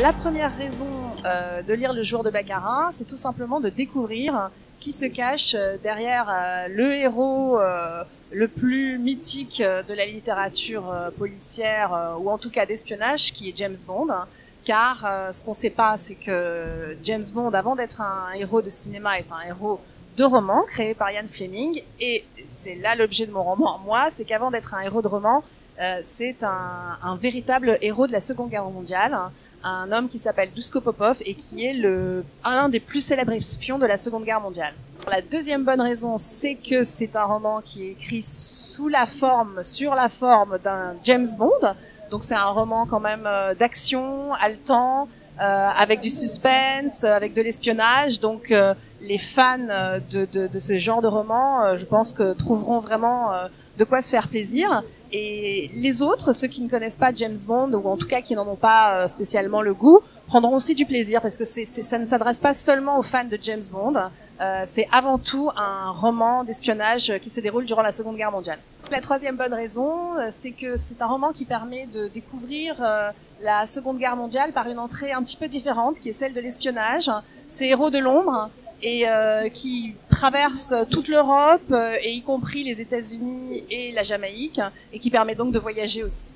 La première raison de lire Le Jour de Baccarat, c'est tout simplement de découvrir qui se cache derrière le héros le plus mythique de la littérature policière ou en tout cas d'espionnage, qui est James Bond. Car ce qu'on ne sait pas, c'est que James Bond, avant d'être un héros de cinéma, est un héros de roman créé par Ian Fleming. Et c'est là l'objet de mon roman, moi, c'est qu'avant d'être un héros de roman, c'est un véritable héros de la Seconde Guerre mondiale, un homme qui s'appelle Duško Popov et qui est l'un des plus célèbres espions de la Seconde Guerre mondiale. La deuxième bonne raison, c'est que c'est un roman qui est écrit sur la forme d'un James Bond. Donc c'est un roman quand même d'action, haletant, avec du suspense, avec de l'espionnage. Donc les fans de ce genre de roman, je pense que trouveront vraiment de quoi se faire plaisir. Et les autres, ceux qui ne connaissent pas James Bond, ou en tout cas qui n'en ont pas spécialement le goût, prendront aussi du plaisir, parce que ça ne s'adresse pas seulement aux fans de James Bond, c'est avant tout un roman d'espionnage qui se déroule durant la Seconde Guerre mondiale. La troisième bonne raison, c'est que c'est un roman qui permet de découvrir la Seconde Guerre mondiale par une entrée un petit peu différente, qui est celle de l'espionnage. Ces héros de l'ombre, et qui traverse toute l'Europe, et y compris les États-Unis et la Jamaïque, et qui permet donc de voyager aussi.